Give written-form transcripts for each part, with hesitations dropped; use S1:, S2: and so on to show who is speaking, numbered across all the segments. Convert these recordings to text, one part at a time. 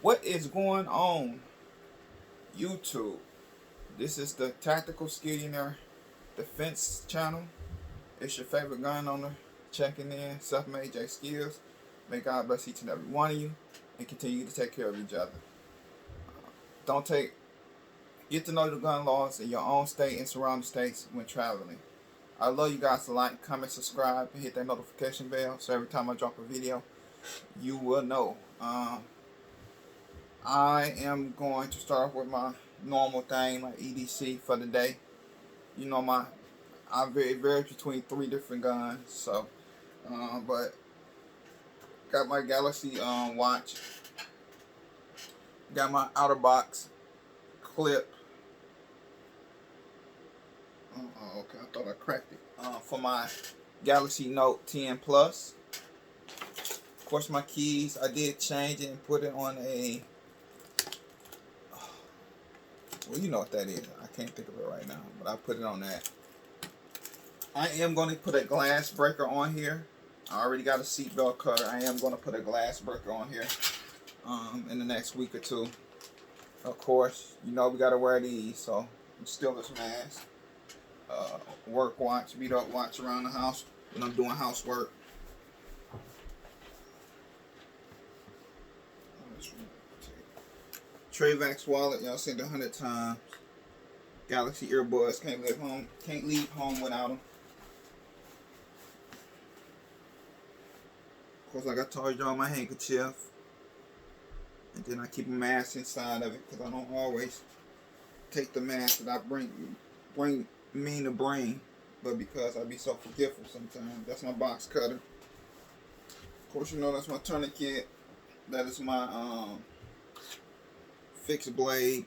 S1: What is going on, YouTube? This is the Tactical Skillionaire Defense channel. It's your favorite gun owner checking in, self-made J Skills. May God bless each and every one of you and continue to take care of each other. Don't take Get to know the gun laws in your own state and surrounding states when traveling. I love you guys to like, comment, subscribe, and hit that notification bell so every time I drop a video, you will know. I am going to start off with my normal thing, my EDC for the day. You know, I vary between 3 different guns. So, but got my Galaxy watch. Got my outer box clip. Okay, I thought I cracked it. For my Galaxy Note 10 Plus. Of course, my keys, I did change it and put it on a. Well, you know what that is. I can't think of it right now, but I put it on that. I am going to put a glass breaker on here. I already got a seatbelt cutter. I am going to put a glass breaker on here in the next week or two. Of course, you know we got to wear these, so still this mask. Work watch, beat up watch around the house when I'm doing housework. Trayvax wallet, y'all seen it 100 times. Galaxy earbuds, can't leave home without them. Of course, like I told y'all, my handkerchief. And then I keep a mask inside of it because I don't always take the mask that I mean to bring, but because I be so forgetful sometimes. That's my box cutter. Of course, you know that's my tourniquet. That is my fixed blade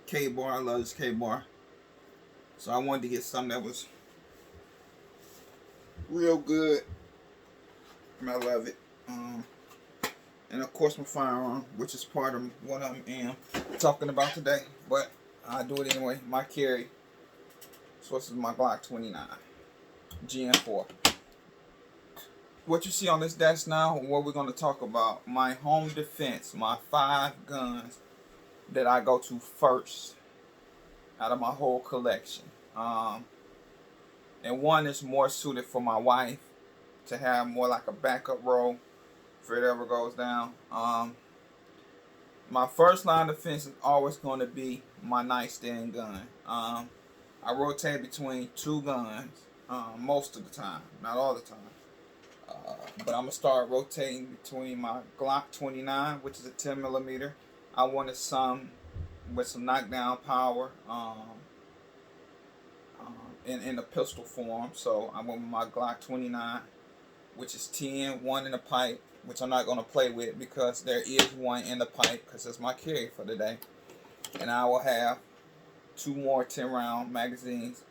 S1: K-bar. I love this K-bar. So I wanted to get something that was real good. I love it. And of course my firearm, which is part of what I am talking about today. But I do it anyway. My carry. So this is my Glock 29 GM4. What you see on this desk now, what we're going to talk about, my home defense, my 5 guns that I go to first out of my whole collection. And one is more suited for my wife to have more like a backup roll if it ever goes down. My first line of defense is always going to be my nightstand gun. I rotate between 2 guns most of the time, not all the time. But I'm going to start rotating between my Glock 29, which is a 10mm. I wanted some with some knockdown power in a pistol form. So I went with my Glock 29, which is 10, 1 in the pipe, which I'm not going to play with because there is 1 in the pipe because it's my carry for the day. And I will have 2 more 10-round magazines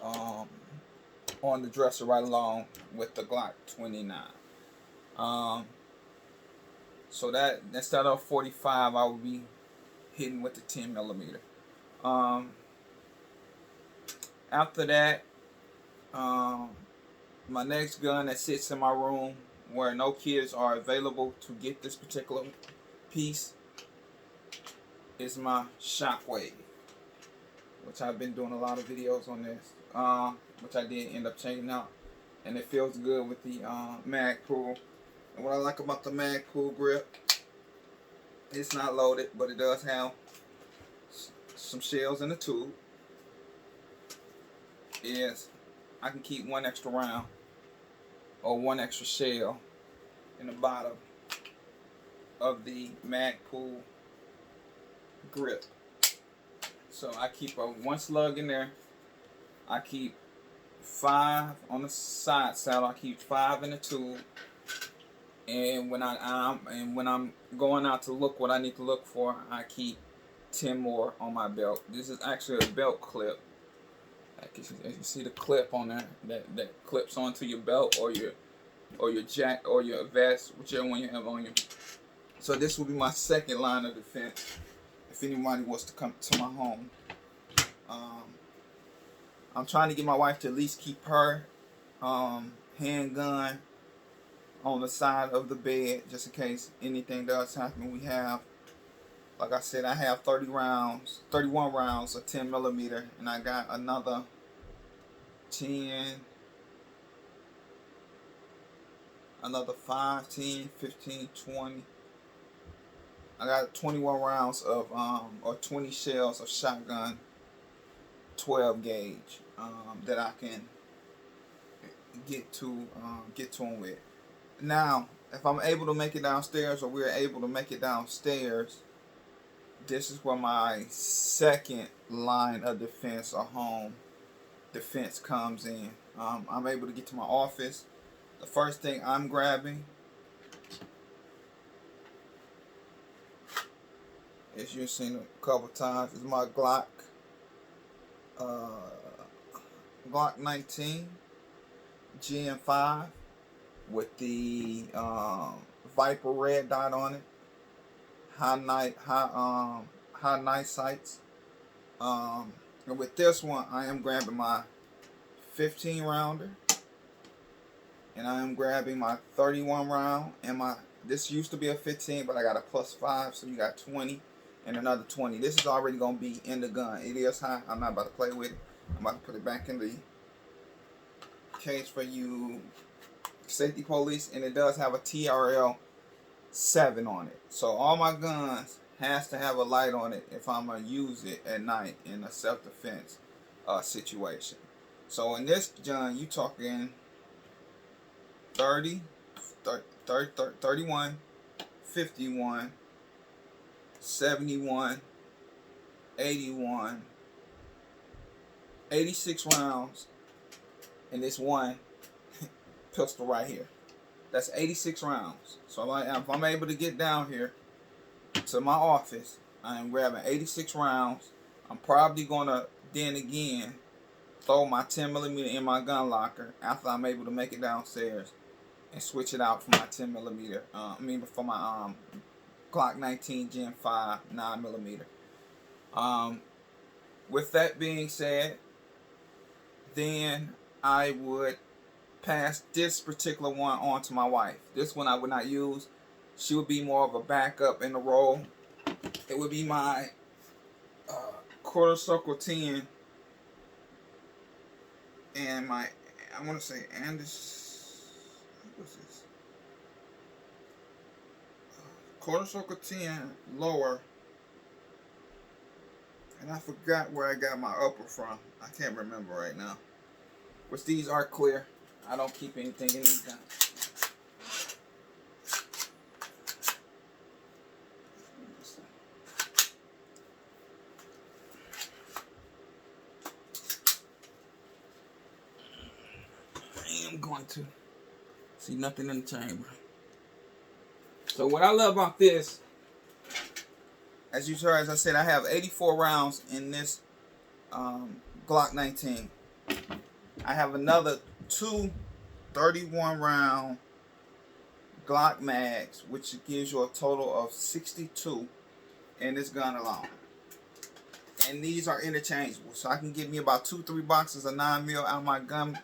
S1: on the dresser right along with the Glock 29. So that instead of 45, I will be hitting with the 10mm. After that, my next gun that sits in my room where no kids are available to get this particular piece is my Shockwave, which I've been doing a lot of videos on this, which I did end up changing out, and it feels good with the mag pull. And what I like about the mag pull grip, it's not loaded, but it does have some shells in the tube. Is I can keep 1 extra round or 1 extra shell in the bottom of the mag pull grip. So I keep 1 slug in there. I keep 5 on the side saddle. I keep 5 in the tube. And when I'm going out to look what I need to look for, I keep 10 more on my belt. This is actually a belt clip. As you see the clip on there that clips onto your belt or your jacket or your vest, whichever one you have on you. So this will be my second line of defense if anybody wants to come to my home. I'm trying to get my wife to at least keep her handgun on the side of the bed just in case anything does happen. We have, like I said, I have 31 rounds of 10 millimeter, and I got another 10, another 5, 10, 15, 20. I got 21 rounds of or 20 shells of shotgun 12 gauge that I can get to them with. Now, if I'm able to make it downstairs, or we're able to make it downstairs, this is where my second line of defense or home defense comes in. I'm able to get to my office. The first thing I'm grabbing, as you've seen a couple times, is my Glock 19 Gen 5 with the Viper red dot on it. High night sights. And with this one, I am grabbing my 15 rounder, and I am grabbing my 31 round, and this used to be a 15, but I got a +5, so you got 20 and another 20. This is already gonna be in the gun. It is hot. I'm not about to play with it. I'm about to put it back in the case for you safety police, and it does have a TRL 7 on it. So all my guns has to have a light on it if I'm gonna use it at night in a self-defense situation. So in this gun, you talking 30, 31, 51, 71, 81, 86 rounds in this one pistol right here. That's 86 rounds. So if I'm able to get down here to my office, I am grabbing 86 rounds. I'm probably gonna then again throw my 10 millimeter in my gun locker after I'm able to make it downstairs and switch it out for my 10 millimeter. For my Glock 19 Gen 5 9 millimeter. With that being said, then I would pass this particular one on to my wife. This one I would not use. She would be more of a backup in the role. It would be my quarter circle 10 and my, I want to say what's this? Quarter circle 10 lower, and I forgot where I got my upper from. I can't remember right now. Which these are clear. I don't keep anything in these guns. I am going to see nothing in the chamber. So what I love about this, as you saw, as I said, I have 84 rounds in this Glock 19. I have another two 31 round Glock mags, which gives you a total of 62 in this gun alone. And these are interchangeable, so I can get me about 2-3 boxes of 9mm out of my gun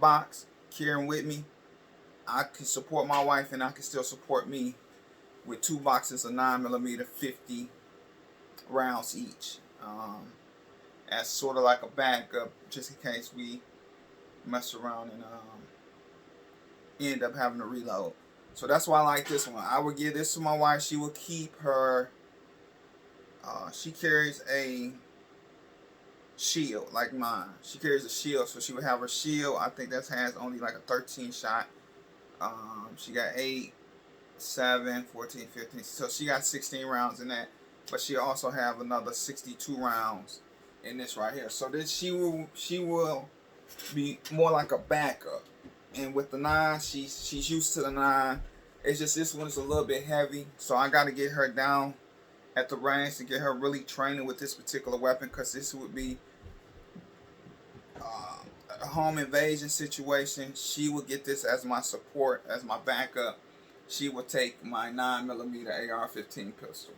S1: box, carrying with me. I can support my wife, and I can still support me with 2 boxes of 9mm 50 rounds each, as sort of like a backup, just in case we mess around and end up having to reload. So that's why I like this one. I would give this to my wife. She will keep her, she carries a shield like mine. She carries a shield, so she would have her shield. I think that has only like a 13 shot. She got 8, 7, 14, 15. So she got 16 rounds in that. But she also have another 62 rounds in this right here. So this she will be more like a backup. And with the 9, she's used to the 9. It's just this one is a little bit heavy, so I got to get her down at the range to get her really training with this particular weapon, because this would be a home invasion situation. She would get this as my support, as my backup. She would take my 9mm AR-15 pistol.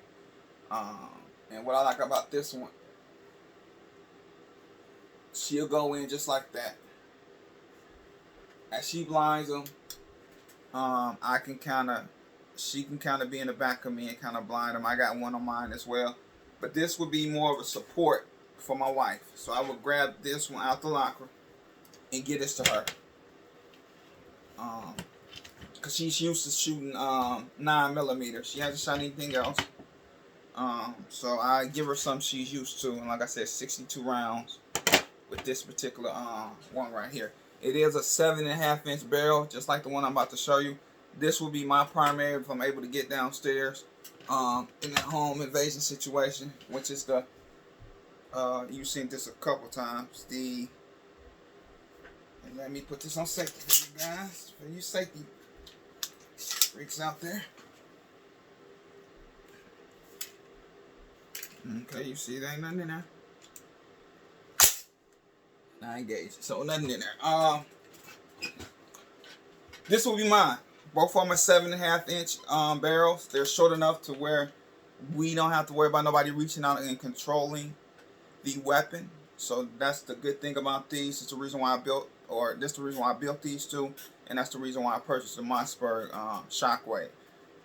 S1: And what I like about this one, she'll go in just like that. As she blinds them, I can kind of, she can kind of be in the back of me and kind of blind them. I got one on mine as well. But this would be more of a support for my wife. So I would grab this one out the locker and get this to her. Because she's used to shooting 9mm. She hasn't shot anything else. So I give her something she's used to. And like I said, 62 rounds with this particular one right here. It is a 7.5-inch barrel, just like the one I'm about to show you. This will be my primary if I'm able to get downstairs in that home invasion situation, which is the, you've seen this a couple times. And let me put this on safety for you guys, for you safety freaks out there. Okay, you see there ain't nothing in there. I engage. So nothing in there. This will be mine. Both of them are 7.5-inch barrels. They're short enough to where we don't have to worry about nobody reaching out and controlling the weapon. So that's the good thing about these. It's the reason why I built, or this is the reason why I built these two, and that's the reason why I purchased the Mossberg Shockwave.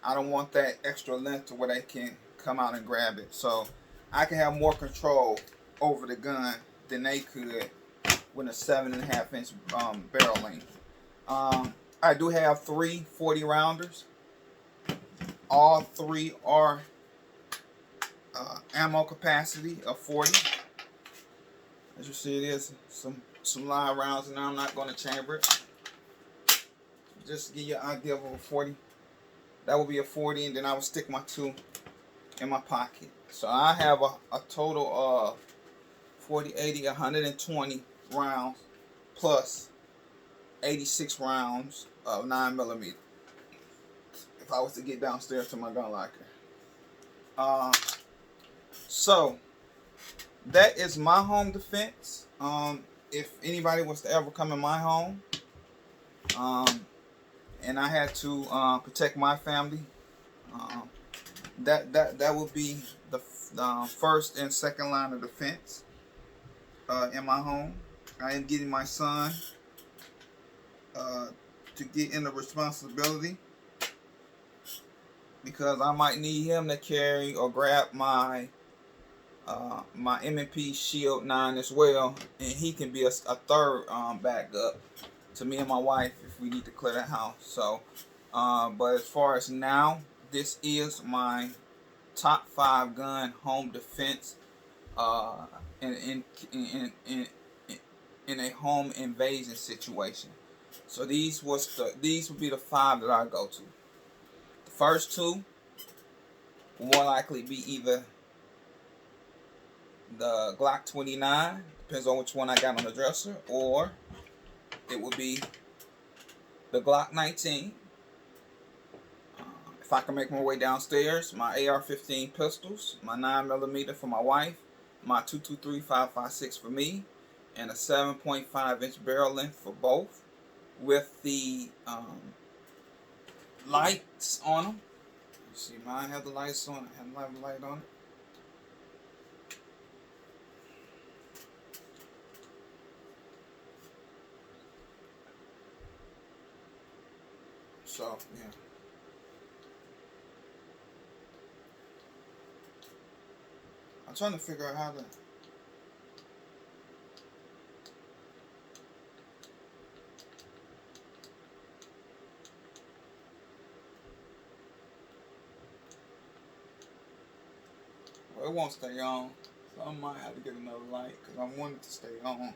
S1: I don't want that extra length to where they can come out and grab it. So I can have more control over the gun than they could with a 7.5-inch barrel length. I do have 3 40 rounders. All 3 are ammo capacity of 40. As you see, it is some live rounds, and I'm not going to chamber it. Just to give you an idea of a 40. That would be a 40, and then I would stick my 2 in my pocket. So I have a total of 40, 80, 120 rounds plus 86 rounds of 9mm. If I was to get downstairs to my gun locker. So that is my home defense. If anybody was to ever come in my home, and I had to protect my family, that would be the first and second line of defense in my home. I am getting my son to get in the responsibility, because I might need him to carry or grab my my M&P Shield 9 as well, and he can be a third backup to me and my wife if we need to clear the house. So, but as far as now, this is my top 5 gun home defense in a home invasion situation. So these would be the 5 that I go to. The first 2 will more likely be either the Glock 29, depends on which one I got on the dresser, or it would be the Glock 19. If I can make my way downstairs, my AR-15 pistols, my 9mm for my wife, my 223-556 for me, and a 7.5-inch barrel length for both, with the lights on them. You see, mine have the lights on it. I have a light on it. So, yeah. I'm trying to figure out how to... Well, it won't stay on, so I might have to get another light, because I want it to stay on.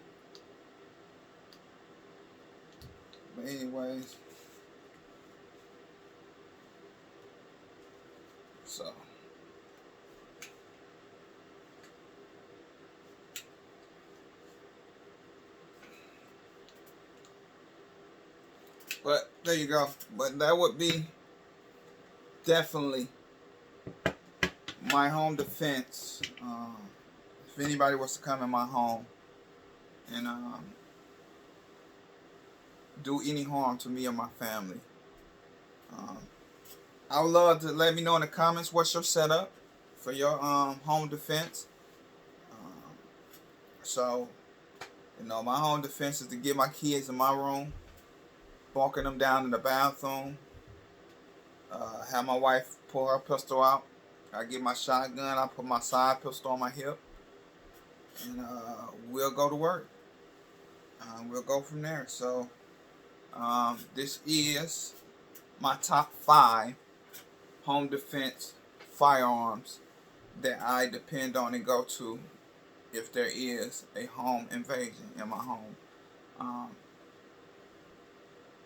S1: But anyways... So... But there you go. But that would be definitely my home defense. If anybody was to come in my home and do any harm to me or my family, I would love to let me know in the comments what's your setup for your home defense. So, you know, my home defense is to get my kids in my room, walking them down in the bathroom, Have my wife pull her pistol out. I get my shotgun. I put my side pistol on my hip, and we'll go to work. We'll go from there. So this is my top 5 home defense firearms that I depend on and go to if there is a home invasion in my home.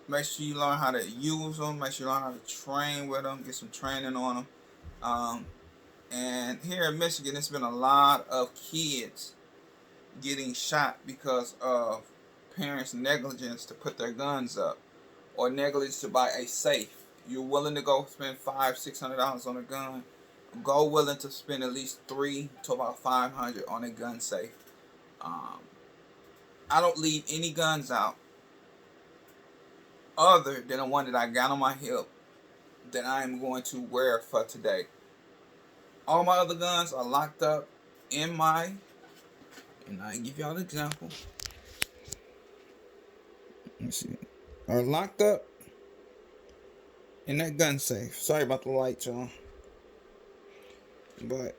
S1: Make sure you learn how to use them. Make sure you learn how to train with them. Get some training on them. And here in Michigan, there's been a lot of kids getting shot because of parents' negligence to put their guns up, or negligence to buy a safe. You're willing to go spend $500-$600 on a gun. Go willing to spend at least $300 to about $500 on a gun safe. I don't leave any guns out other than the one that I got on my hip that I am going to wear for today. All my other guns are locked up in my, and I give y'all an example. Let's see, are locked up in that gun safe. Sorry about the lights, y'all. But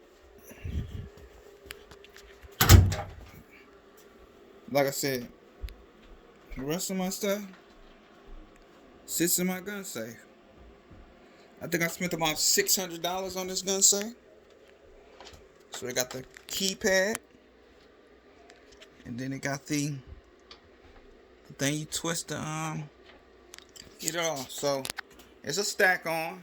S1: like I said, the rest of my stuff sits in my gun safe. I think I spent about $600 on this gun safe. So it got the keypad, and then it got the thing you twist to get it off. So it's a stack on.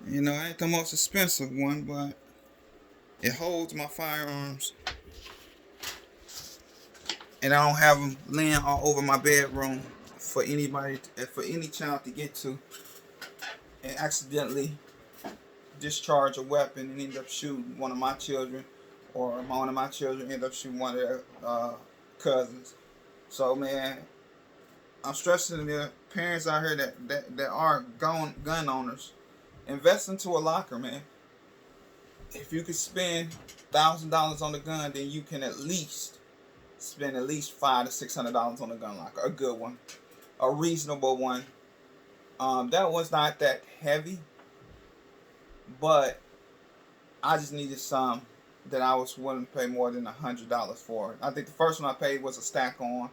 S1: You know, it ain't the most expensive one, but it holds my firearms, and I don't have them laying all over my bedroom for anybody, for any child to get to and accidentally discharge a weapon and end up shooting one of my children, or one of my children end up shooting one of their cousins. So man, I'm stressing the parents out here that are gun owners, invest into a locker, man. If you could spend $1,000 on the gun, then you can at least spend at least $500 to $600 on a gun locker, a good one, a reasonable one. That was not that heavy, but I just needed some that I was willing to pay more than $100 for. I think the first one I paid was a stack on.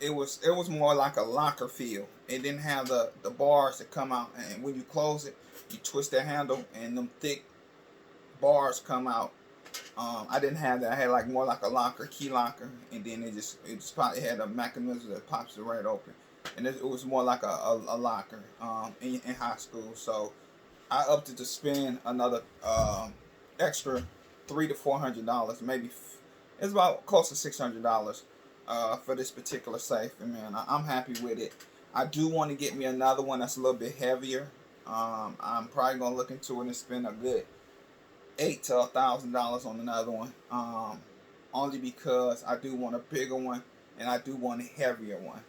S1: It was more like a locker feel. It didn't have the bars that come out, and when you close it, you twist the handle, and them thick bars come out. I didn't have that. I had like more like a locker, key locker, and then it just probably had a mechanism that pops it right open, and it was more like a locker in high school. So I upped it to spend another extra $300 to $400, maybe it's about close to $600 for this particular safe, and man, I'm happy with it. I do want to get me another one that's a little bit heavier. I'm probably gonna look into it and spend a good $800 to $1,000 on another one, only because I do want a bigger one and I do want a heavier one.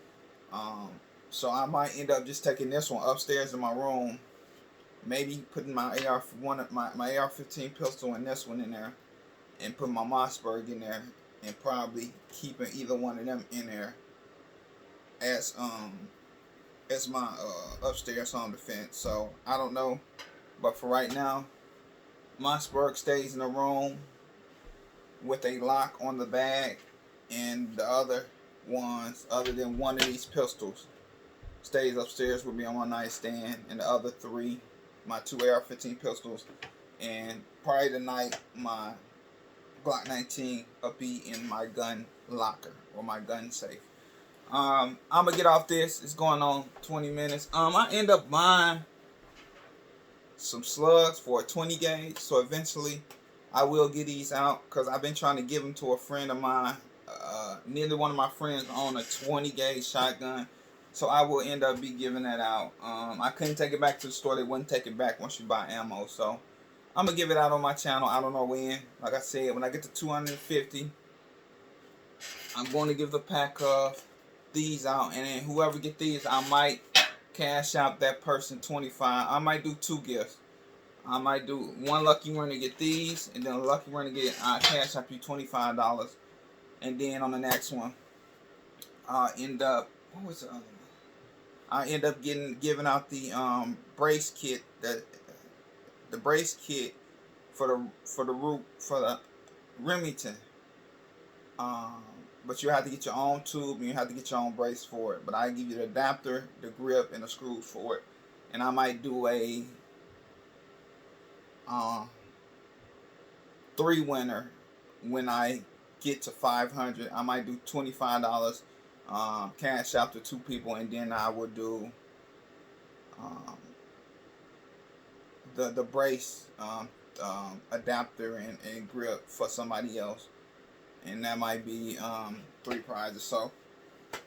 S1: So I might end up just taking this one upstairs in my room, maybe putting my my AR-15 pistol and this one in there, and put my Mossberg in there, and probably keeping either one of them in there as my upstairs home defense. So I don't know, but for right now, Mossberg stays in the room with a lock on the bag, and the other ones, other than one of these pistols, stays upstairs with me on my nightstand, and the other 3, my 2 AR-15 pistols, and probably tonight my Glock 19 will be in my gun locker or my gun safe. I'm gonna get off this. It's going on 20 minutes. I end up buying some slugs for a 20 gauge, so eventually I will get these out, because I've been trying to give them to a friend of mine. Neither one of my friends own a 20 gauge shotgun, so I will end up be giving that out. I couldn't take it back to the store. They wouldn't take it back once you buy ammo, so I'm gonna give it out on my channel. I don't know when. Like I said, when I get to 250, I'm going to give the pack of these out, and then whoever get these, I might cash out that person $25. I might do 2 gifts. I might do one lucky winner to get these, and then a lucky winner to get, I cash out you $25, and then on the next one, I'll end up, what was the other one? I end up giving out the brace kit, the brace kit for the Remington. Um, but you have to get your own tube and you have to get your own brace for it. But I give you the adapter, the grip, and the screws for it. And I might do a uh, 3-winner when I get to 500. I might do $25 cash out to 2 people, and then I would do um, the brace adapter and grip for somebody else, and that might be 3 prizes. So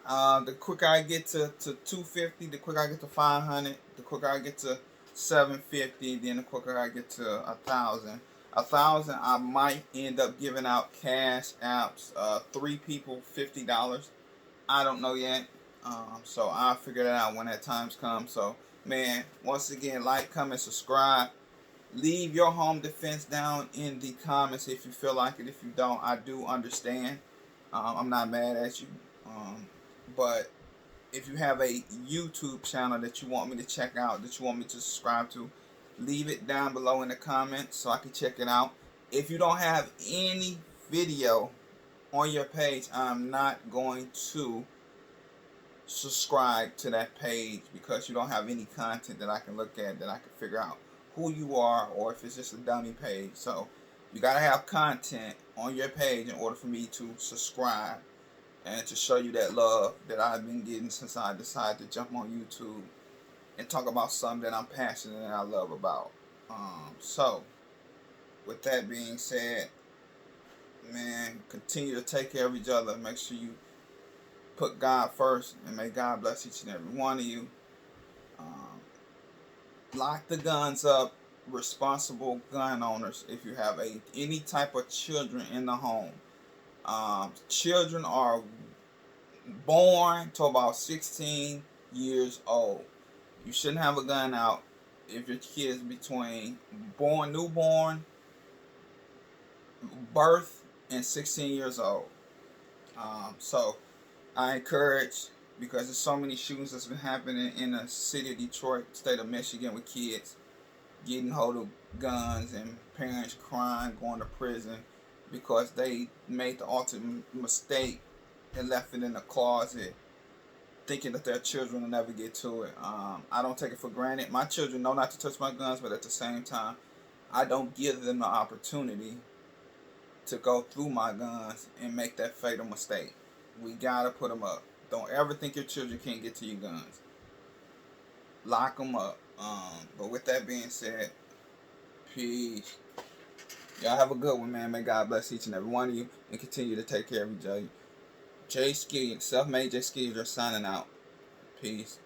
S1: the quicker I get to 250, the quicker I get to 500, the quicker I get to 750, then the quicker I get to 1,000. 1,000, I might end up giving out cash apps. 3 people, $50. I don't know yet. So I'll figure that out when that times comes. So man, once again, like, comment, subscribe. Leave your home defense down in the comments if you feel like it. If you don't, I do understand. I'm not mad at you. But if you have a YouTube channel that you want me to check out, that you want me to subscribe to, leave it down below in the comments so I can check it out. If you don't have any video on your page, I'm not going to subscribe to that page because you don't have any content that I can look at, that I can figure out who you are, or if it's just a dummy page. So you gotta have content on your page in order for me to subscribe and to show you that love that I've been getting since I decided to jump on YouTube and talk about something that I'm passionate and I love about. So with that being said, man, continue to take care of each other. Make sure you put God first, and may God bless each and every one of you. Lock the guns up. Responsible gun owners, if you have any type of children in the home. Children are born to about 16 years old. You shouldn't have a gun out if your kid is between newborn, birth, and 16 years old. So I encourage, because there's so many shootings that's been happening in the city of Detroit, state of Michigan, with kids getting hold of guns and parents crying, going to prison because they made the ultimate mistake and left it in the closet, thinking that their children will never get to it. I don't take it for granted. My children know not to touch my guns, but at the same time, I don't give them the opportunity to go through my guns and make that fatal mistake. We gotta put them up. Don't ever think your children can't get to your guns. Lock them up. But with that being said, peace. Y'all have a good one, man. May God bless each and every one of you and continue to take care of each other. Jay Ski, self-made Jay Ski, you're signing out. Peace.